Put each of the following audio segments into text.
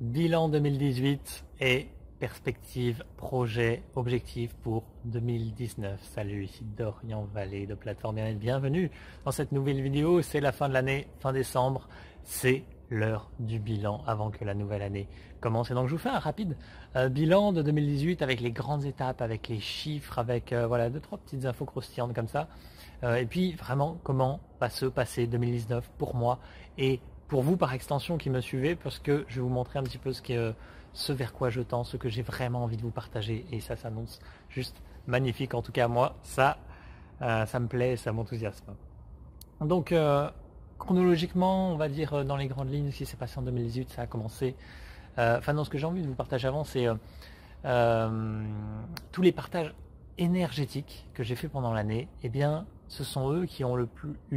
Bilan 2018 et perspective, projet, objectif pour 2019. Salut, ici Dorian Vallée de Plateforme Bien-être. Bienvenue dans cette nouvelle vidéo. C'est la fin de l'année, fin décembre. C'est l'heure du bilan avant que la nouvelle année commence. Et donc je vous fais un rapide bilan de 2018 avec les grandes étapes, avec les chiffres, avec voilà, 2-3 petites infos croustillantes comme ça. Et puis vraiment comment va se passer 2019 pour moi et pour vous par extension qui me suivez, parce que je vais vous montrer un petit peu ce vers quoi je tends, ce que j'ai vraiment envie de vous partager, et ça s'annonce juste magnifique. En tout cas moi ça me plaît, ça m'enthousiasme. Donc chronologiquement, on va dire dans les grandes lignes, ce qui s'est passé en 2018, ça a commencé. Enfin non, ce que j'ai envie de vous partager avant, c'est tous les partages énergétiques que j'ai fait pendant l'année. Eh bien, ce sont eux qui ont eu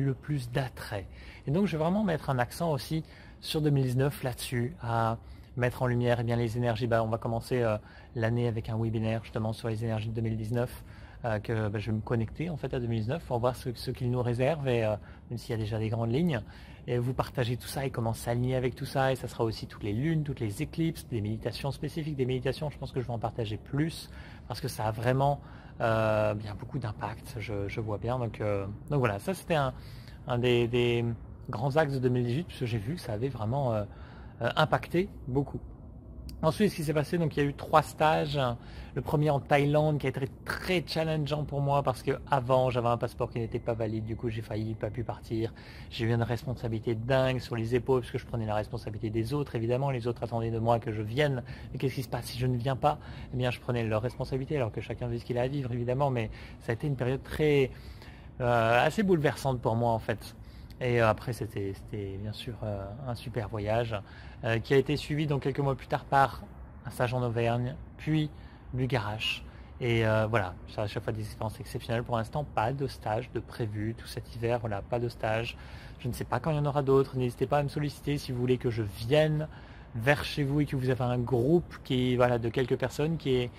le plus d'attrait. Et donc, je vais vraiment mettre un accent aussi sur 2019 là-dessus, à mettre en lumière les énergies. On va commencer l'année avec un webinaire justement sur les énergies de 2019. Que je vais me connecter en fait à 2019 pour voir ce qu'il nous réserve, et même s'il y a déjà des grandes lignes, et vous partager tout ça et comment s'aligner avec tout ça. Et ça sera aussi toutes les lunes, toutes les éclipses, des méditations spécifiques, des méditations, je pense que je vais en partager plus parce que ça a vraiment bien beaucoup d'impact, je vois bien. Donc voilà, ça c'était un des grands axes de 2018, puisque j'ai vu que ça avait vraiment impacté beaucoup. Ensuite, ce qui s'est passé, donc il y a eu 3 stages. Le premier en Thaïlande qui a été très challengeant pour moi parce que avant j'avais un passeport qui n'était pas valide, du coup j'ai pas pu partir. J'ai eu une responsabilité dingue sur les épaules parce que je prenais la responsabilité des autres. Évidemment, les autres attendaient de moi que je vienne. Mais qu'est-ce qui se passe si je ne viens pas? Eh bien, je prenais leur responsabilité alors que chacun vit ce qu'il a à vivre, évidemment. Mais ça a été une période assez bouleversante pour moi en fait. Et après c'était bien sûr un super voyage qui a été suivi donc quelques mois plus tard par un stage en Auvergne, puis Bucharest. Et voilà, ça à chaque fois des expériences exceptionnelles. Pour l'instant, pas de stage de prévu tout cet hiver, voilà, pas de stage. Je ne sais pas quand il y en aura d'autres. N'hésitez pas à me solliciter si vous voulez que je vienne vers chez vous et que vous avez un groupe de quelques personnes qui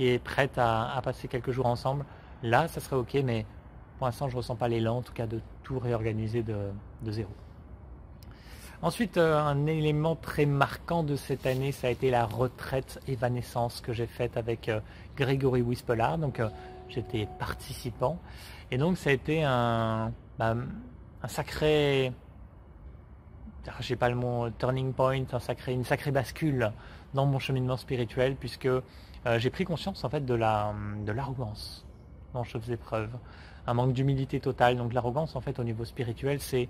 est prête à passer quelques jours ensemble. Là, ça serait ok, mais pour l'instant, je ne ressens pas l'élan, en tout cas, de tout réorganiser de zéro. Ensuite, un élément très marquant de cette année, ça a été la retraite évanescence que j'ai faite avec Grégory Wispelard. Donc, j'étais participant. Et donc, ça a été un sacré, je sais pas le mot, turning point, une sacrée bascule dans mon cheminement spirituel, puisque j'ai pris conscience en fait de l'arrogance dont je faisais preuve. Un manque d'humilité totale. Donc l'arrogance en fait au niveau spirituel, c'est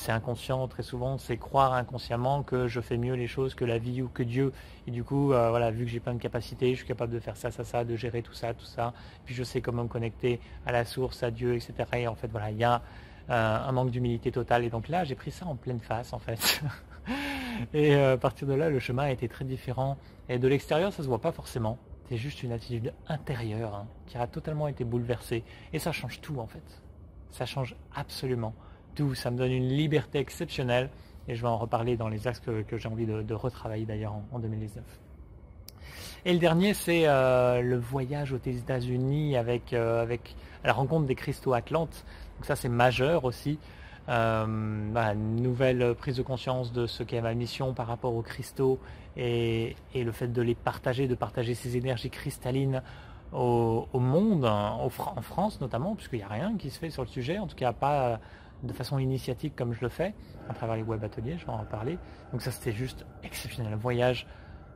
inconscient très souvent, c'est croire inconsciemment que je fais mieux les choses que la vie ou que Dieu, et du coup voilà, vu que j'ai plein de capacités, je suis capable de faire ça, de gérer tout ça, puis je sais comment me connecter à la source, à Dieu, etc. Et en fait voilà, il y a un manque d'humilité totale. Et donc là j'ai pris ça en pleine face en fait. Et à partir de là le chemin a été très différent, et de l'extérieur ça se voit pas forcément. C'est juste une attitude intérieure qui a totalement été bouleversée. Et ça change tout en fait. Ça change absolument tout. Ça me donne une liberté exceptionnelle. Et je vais en reparler dans les axes que j'ai envie de retravailler d'ailleurs en 2019. Et le dernier, c'est le voyage aux États-Unis avec la rencontre des cristaux Atlantes. Donc ça c'est majeur aussi. Une nouvelle prise de conscience de ce qu'est ma mission par rapport aux cristaux, et le fait de les partager, de partager ces énergies cristallines au monde, en France notamment, puisqu'il n'y a rien qui se fait sur le sujet, en tout cas pas de façon initiatique comme je le fais, à travers les web ateliers, je vais en parler. Donc ça c'était juste exceptionnel, un voyage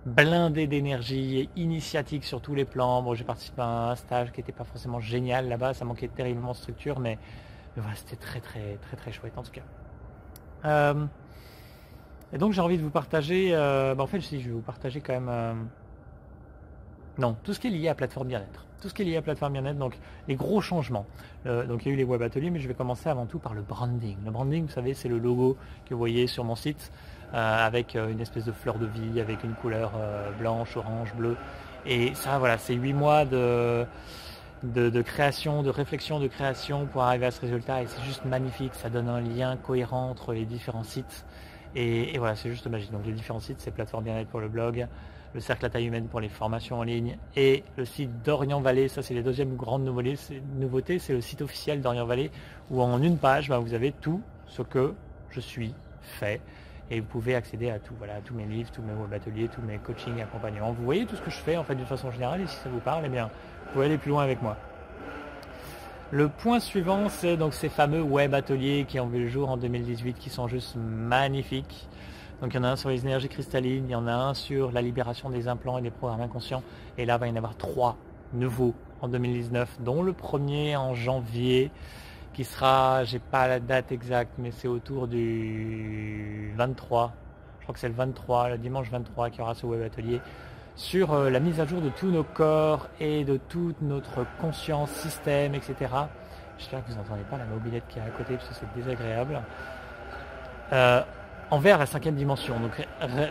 blindé d'énergie, initiatique sur tous les plans. Bon, j'ai participé à un stage qui n'était pas forcément génial là-bas, ça manquait terriblement de structure, mais voilà, c'était très chouette en tout cas. Et donc j'ai envie de vous partager, en fait je vais vous partager quand même tout ce qui est lié à plateforme bien-être. Tout ce qui est lié à plateforme bien-être, donc les gros changements. Donc il y a eu les web ateliers, mais je vais commencer avant tout par le branding. Le branding, vous savez, c'est le logo que vous voyez sur mon site, avec une espèce de fleur de vie, avec une couleur blanche, orange, bleue. Et ça voilà, c'est 8 mois de création, de réflexion, de création pour arriver à ce résultat, et c'est juste magnifique. Ça donne un lien cohérent entre les différents sites, et voilà, c'est juste magique. Donc les différents sites, c'est plateforme bien-être pour le blog, le cercle à taille humaine pour les formations en ligne, et le site Dorian Vallée. Ça c'est les deuxièmes grandes nouveautés, c'est le site officiel Dorian Vallée, où en une page vous avez tout ce que je suis fait, et vous pouvez accéder à tout, voilà, à tous mes livres, tous mes web ateliers, tous mes coachings, accompagnements. Vous voyez tout ce que je fais en fait d'une façon générale, et si ça vous parle, eh bien, vous pouvez aller plus loin avec moi. Le point suivant, c'est donc ces fameux web ateliers qui ont vu le jour en 2018, qui sont juste magnifiques. Donc il y en a un sur les énergies cristallines, il y en a un sur la libération des implants et des programmes inconscients. Et là, il va y en avoir 3 nouveaux en 2019, dont le premier en janvier, qui sera, j'ai pas la date exacte, mais c'est autour du 23. Je crois que c'est le 23, le dimanche 23, qu'il y aura ce web atelier sur la mise à jour de tous nos corps et de toute notre conscience, système, etc. J'espère que vous n'entendez pas la mobilette qui est à côté, parce que c'est désagréable. Envers la 5e dimension, donc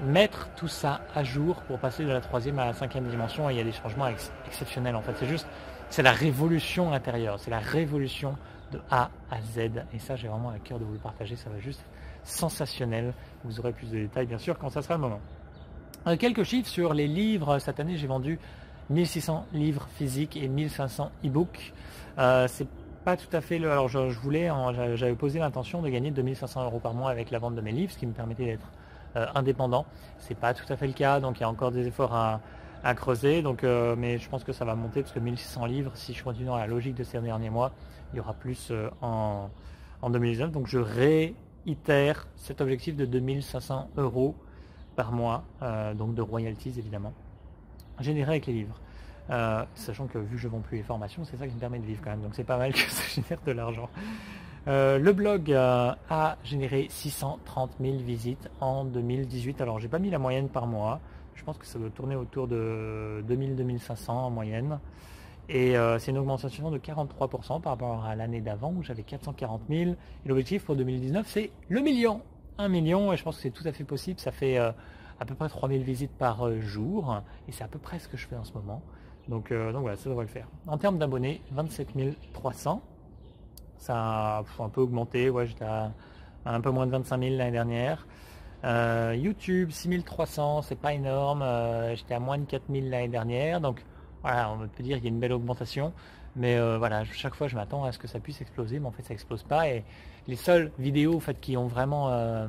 mettre tout ça à jour pour passer de la 3e à la 5e dimension, et il y a des changements exceptionnels en fait, c'est la révolution intérieure, c'est la révolution de A à Z, et ça j'ai vraiment à cœur de vous le partager, ça va juste sensationnel, vous aurez plus de détails bien sûr quand ça sera le moment. Quelques chiffres sur les livres, cette année j'ai vendu 1600 livres physiques et 1500 e-books, c'est pas tout à fait le. Alors j'avais posé l'intention de gagner 2500 € par mois avec la vente de mes livres, ce qui me permettait d'être indépendant. C'est pas tout à fait le cas, donc il y a encore des efforts à creuser. Donc, mais je pense que ça va monter parce que 1600 livres, si je continue dans la logique de ces derniers mois, il y aura plus en 2019. Donc je réitère cet objectif de 2500 € par mois, donc de royalties évidemment, générés avec les livres. Sachant que vu que je ne vends plus les formations, c'est ça qui me permet de vivre quand même, donc c'est pas mal que ça génère de l'argent. Le blog a généré 630 000 visites en 2018, alors j'ai pas mis la moyenne par mois, je pense que ça doit tourner autour de 2000-2500 en moyenne, et c'est une augmentation de 43% par rapport à l'année d'avant où j'avais 440 000, et l'objectif pour 2019 c'est le million, 1 million, et je pense que c'est tout à fait possible, ça fait à peu près 3000 visites par jour, et c'est à peu près ce que je fais en ce moment. Donc voilà, ça devrait le faire. En termes d'abonnés, 27 300. Ça a un peu augmenté. Ouais, j'étais à un peu moins de 25 000 l'année dernière. YouTube, 6300, c'est pas énorme. J'étais à moins de 4000 l'année dernière. Donc voilà, on peut dire qu'il y a une belle augmentation. Mais voilà, chaque fois je m'attends à ce que ça puisse exploser. Mais en fait, ça explose pas. Et les seules vidéos en fait, qui ont vraiment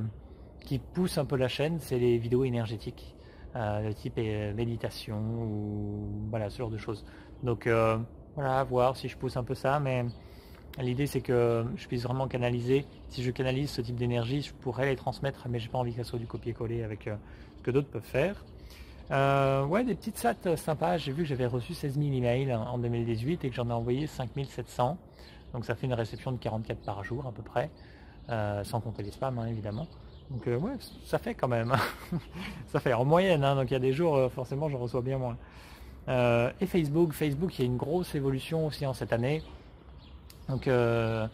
qui poussent un peu la chaîne, c'est les vidéos énergétiques. De type méditation ou voilà ce genre de choses. Donc voilà, à voir si je pousse un peu ça, mais l'idée c'est que je puisse vraiment canaliser. Si je canalise ce type d'énergie, je pourrais les transmettre, mais j'ai pas envie que ça soit du copier-coller avec ce que d'autres peuvent faire. Ouais, des petites sats sympas. J'ai vu que j'avais reçu 16 000 emails en 2018 et que j'en ai envoyé 5700. Donc ça fait une réception de 44 par jour à peu près, sans compter les spams hein, évidemment. Donc ouais, ça fait quand même, ça fait en moyenne, hein, donc il y a des jours forcément j'en reçois bien moins. Et Facebook, il y a une grosse évolution aussi en cette année. Donc je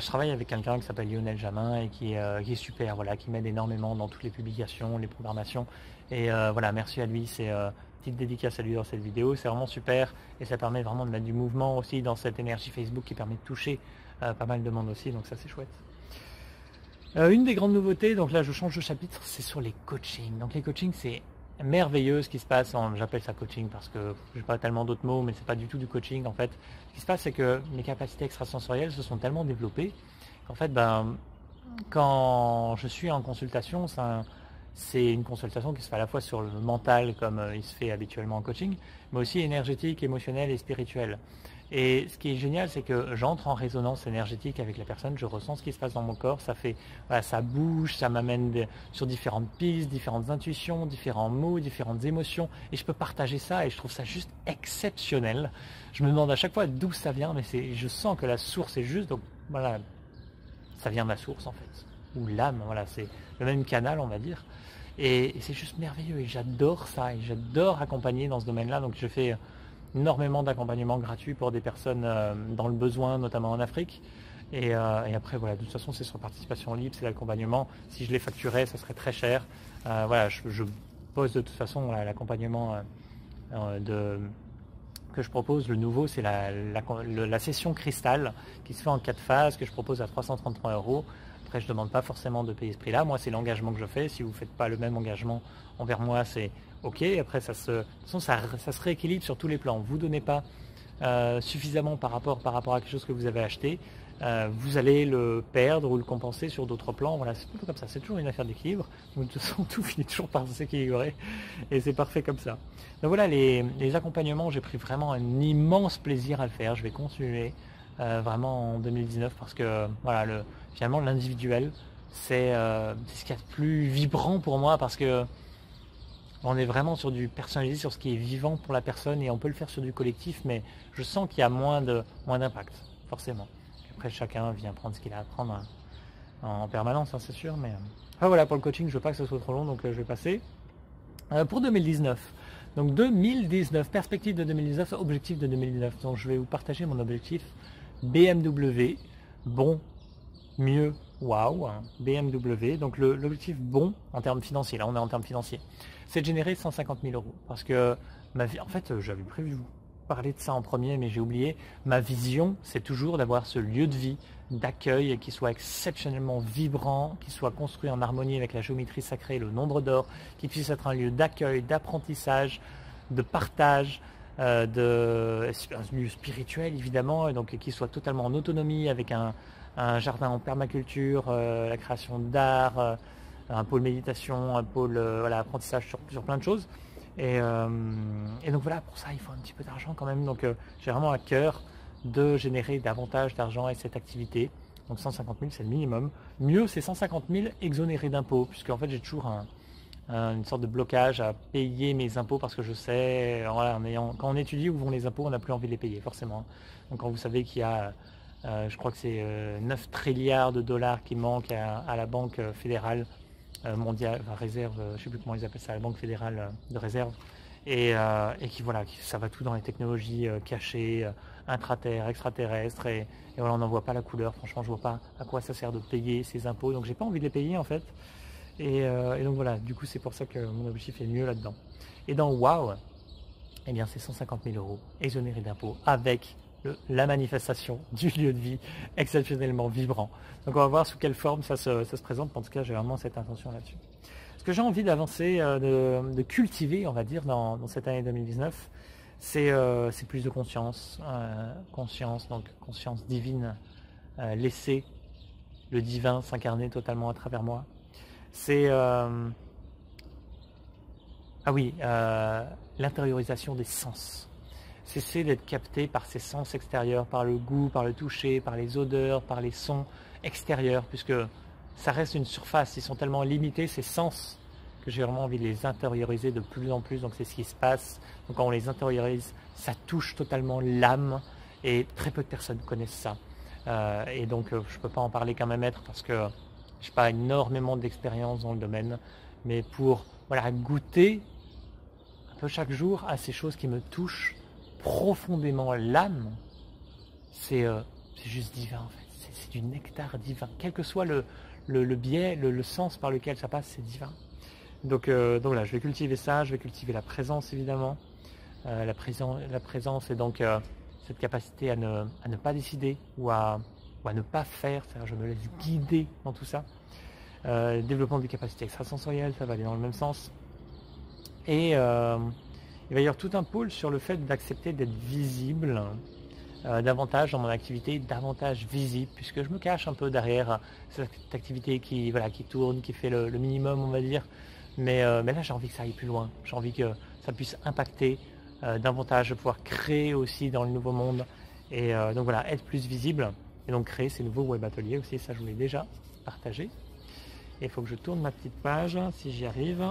travaille avec quelqu'un qui s'appelle Lionel Jamin et qui est super, voilà, qui m'aide énormément dans toutes les publications, les programmations. Et voilà, merci à lui, c'est petite dédicace à lui dans cette vidéo, c'est vraiment super et ça permet vraiment de mettre du mouvement aussi dans cette énergie Facebook qui permet de toucher pas mal de monde aussi, donc ça c'est chouette. Une des grandes nouveautés, donc là je change de chapitre, c'est sur les coachings. Donc les coachings c'est merveilleux ce qui se passe, j'appelle ça coaching parce que j'ai pas tellement d'autres mots, mais c'est pas du tout du coaching en fait. Ce qui se passe c'est que mes capacités extrasensorielles se sont tellement développées qu'en fait quand je suis en consultation, c'est une consultation qui se fait à la fois sur le mental comme il se fait habituellement en coaching, mais aussi énergétique, émotionnel et spirituel. Et ce qui est génial, c'est que j'entre en résonance énergétique avec la personne, je ressens ce qui se passe dans mon corps, ça fait, voilà, ça bouge, ça m'amène sur différentes pistes, différentes intuitions, différents mots, différentes émotions, et je peux partager ça, et je trouve ça juste exceptionnel. Je me demande à chaque fois d'où ça vient, mais je sens que la source est juste, donc voilà, ça vient de la source en fait, ou l'âme, voilà, c'est le même canal on va dire, et c'est juste merveilleux, et j'adore ça, et j'adore accompagner dans ce domaine-là, donc je fais énormément d'accompagnement gratuit pour des personnes dans le besoin, notamment en Afrique. Et après, voilà, de toute façon, c'est sur participation libre, c'est l'accompagnement. Si je les facturais, ça serait très cher. Voilà, je pose de toute façon l'accompagnement que je propose. Le nouveau, c'est la session cristal qui se fait en 4 phases, que je propose à 333 €. Après, je ne demande pas forcément de payer ce prix-là. Moi, c'est l'engagement que je fais. Si vous ne faites pas le même engagement envers moi, c'est OK. Après, de toute façon, ça se rééquilibre sur tous les plans. Vous ne donnez pas suffisamment par rapport à quelque chose que vous avez acheté. vous allez le perdre ou le compenser sur d'autres plans. Voilà, c'est plutôt comme ça, c'est toujours une affaire d'équilibre. De toute façon, tout finit toujours par s'équilibrer et c'est parfait comme ça. Donc voilà, les accompagnements, j'ai pris vraiment un immense plaisir à le faire. Je vais continuer vraiment en 2019 parce que voilà, finalement l'individuel, c'est ce qu'il y a de plus vibrant pour moi parce que on est vraiment sur du personnalisé, sur ce qui est vivant pour la personne et on peut le faire sur du collectif, mais je sens qu'il y a moins d'impact, forcément. Après, chacun vient prendre ce qu'il a à prendre en permanence, hein, c'est sûr. Mais enfin, voilà, pour le coaching, je veux pas que ce soit trop long, donc je vais passer. Pour 2019, donc 2019, perspective de 2019, objectif de 2019. Donc je vais vous partager mon objectif BMW, bon, mieux, waouh, hein, BMW. Donc l'objectif bon en termes financiers, là on est en termes financiers, c'est de générer 150 000 euros. Parce que ma vie, en fait, j'avais prévu vous parler de ça en premier, mais j'ai oublié. Ma vision, c'est toujours d'avoir ce lieu de vie, d'accueil qui soit exceptionnellement vibrant, qui soit construit en harmonie avec la géométrie sacrée, le nombre d'or, qui puisse être un lieu d'accueil, d'apprentissage, de partage, un lieu spirituel évidemment, et donc qui soit totalement en autonomie avec un jardin en permaculture, la création d'art, un pôle méditation, un pôle apprentissage sur plein de choses. Et donc voilà, pour ça il faut un petit peu d'argent quand même. Donc j'ai vraiment à cœur de générer davantage d'argent avec cette activité. Donc 150 000 c'est le minimum. Mieux c'est 150 000 exonérés d'impôts, puisque en fait j'ai toujours une sorte de blocage à payer mes impôts parce que je sais, voilà, quand on étudie où vont les impôts, on n'a plus envie de les payer forcément. Donc quand vous savez qu'il y a je crois que c'est 9 trilliards de dollars qui manquent à la Banque fédérale mondiale, enfin réserve, je ne sais plus comment ils appellent ça, la Banque fédérale de réserve, et ça va tout dans les technologies cachées, intraterres, extraterrestres, et voilà, on n'en voit pas la couleur. Franchement, je vois pas à quoi ça sert de payer ces impôts, donc j'ai pas envie de les payer en fait. Et donc voilà, du coup c'est pour ça que mon objectif est mieux là-dedans. Et dans Wow, eh bien c'est 150 000 euros exonérés d'impôts avec la manifestation du lieu de vie exceptionnellement vibrant. Donc on va voir sous quelle forme ça se présente. En tout cas, j'ai vraiment cette intention là-dessus. Ce que j'ai envie d'avancer, de cultiver, on va dire, dans cette année 2019, c'est plus de conscience. Donc conscience divine, laisser le divin s'incarner totalement à travers moi. C'est l'intériorisation des sens. Cesser d'être capté par ses sens extérieurs, par le goût, par le toucher, par les odeurs, par les sons extérieurs, puisque ça reste une surface, ils sont tellement limités ces sens que j'ai vraiment envie de les intérioriser de plus en plus. Donc c'est ce qui se passe. Donc quand on les intériorise, ça touche totalement l'âme et très peu de personnes connaissent ça. Et donc je ne peux pas en parler qu'un même être parce que je n'ai pas énormément d'expérience dans le domaine, mais pour goûter un peu chaque jour à ces choses qui me touchent profondément l'âme, c'est juste divin en fait, c'est du nectar divin, quel que soit le biais, le sens par lequel ça passe, c'est divin. Donc là, je vais cultiver ça, je vais cultiver la présence évidemment, la présence et donc cette capacité à ne pas décider ou à ne pas faire, c'est-à-dire je me laisse guider dans tout ça. Développement des capacités extrasensorielles, ça va aller dans le même sens. Et il va y avoir tout un pôle sur le fait d'accepter d'être visible davantage dans mon activité, davantage visible, puisque je me cache un peu derrière cette activité qui tourne, qui fait le minimum, on va dire. Mais là, j'ai envie que ça aille plus loin. J'ai envie que ça puisse impacter davantage, de pouvoir créer aussi dans le nouveau monde. Et donc voilà, être plus visible et donc créer ces nouveaux web ateliers aussi. Ça, je voulais déjà partager. Et il faut que je tourne ma petite page, si j'y arrive.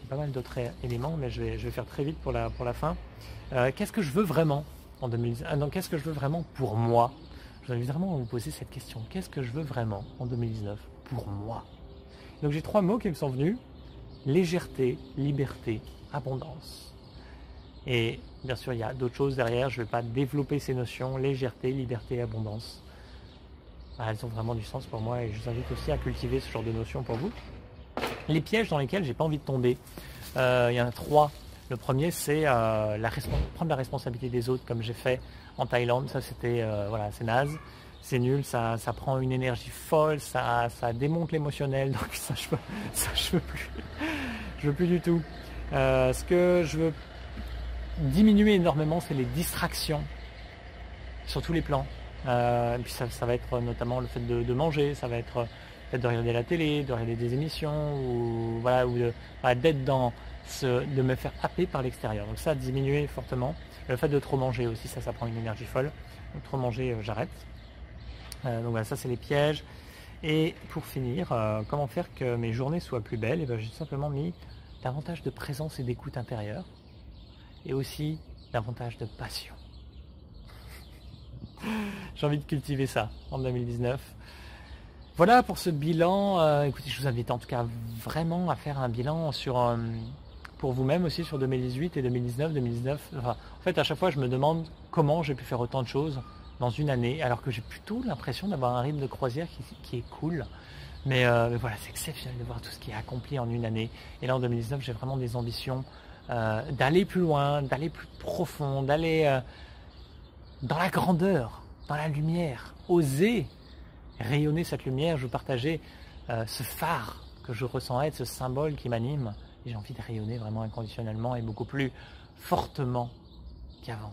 Pas mal d'autres éléments, mais je vais faire très vite pour la fin. Qu'est-ce que je veux vraiment en 2019 qu'est-ce que je veux vraiment pour moi? Je vous invite vraiment à vous poser cette question. Qu'est-ce que je veux vraiment en 2019 pour moi? Donc j'ai 3 mots qui me sont venus. Légèreté, liberté, abondance. Et bien sûr, il y a d'autres choses derrière. Je ne vais pas développer ces notions. Légèreté, liberté, abondance. Elles ont vraiment du sens pour moi et je vous invite aussi à cultiver ce genre de notions pour vous. Les pièges dans lesquels j'ai pas envie de tomber, il y en a 3. Le premier, c'est prendre la responsabilité des autres, comme j'ai fait en Thaïlande. Ça, c'était c'est naze, c'est nul, ça prend une énergie folle, ça démonte l'émotionnel. Donc ça, je veux plus. Je veux plus du tout. Ce que je veux diminuer énormément, c'est les distractions sur tous les plans. Et puis ça va être notamment le fait de manger, ça va être le fait de regarder la télé, de regarder des émissions, ou voilà, ou d'être de me faire happer par l'extérieur. Donc ça a diminué fortement. Le fait de trop manger aussi, ça prend une énergie folle. Donc trop manger, j'arrête. Donc voilà, ça c'est les pièges. Et pour finir, comment faire que mes journées soient plus belles? Et ben, j'ai simplement mis davantage de présence et d'écoute intérieure. Et aussi davantage de passion. J'ai envie de cultiver ça en 2019. Voilà pour ce bilan. Écoutez, je vous invite en tout cas vraiment à faire un bilan pour vous-même aussi sur 2018 et 2019. Enfin, en fait, à chaque fois, je me demande comment j'ai pu faire autant de choses dans une année, alors que j'ai plutôt l'impression d'avoir un rythme de croisière qui est cool. Mais voilà, c'est exceptionnel de voir tout ce qui est accompli en une année. Et là, en 2019, j'ai vraiment des ambitions d'aller plus loin, d'aller plus profond, d'aller dans la grandeur, dans la lumière, oser rayonner cette lumière. Je veux partager ce phare que je ressens être, ce symbole qui m'anime. Et j'ai envie de rayonner vraiment inconditionnellement et beaucoup plus fortement qu'avant.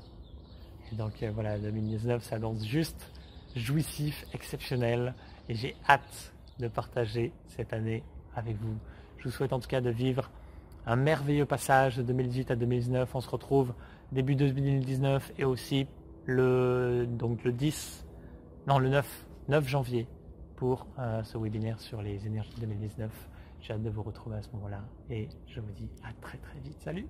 Et donc voilà, 2019 s'annonce juste jouissif, exceptionnel. Et j'ai hâte de partager cette année avec vous. Je vous souhaite en tout cas de vivre un merveilleux passage de 2018 à 2019. On se retrouve début 2019 et aussi le 9 janvier pour ce webinaire sur les énergies 2019. J'ai hâte de vous retrouver à ce moment-là et je vous dis à très très vite. Salut!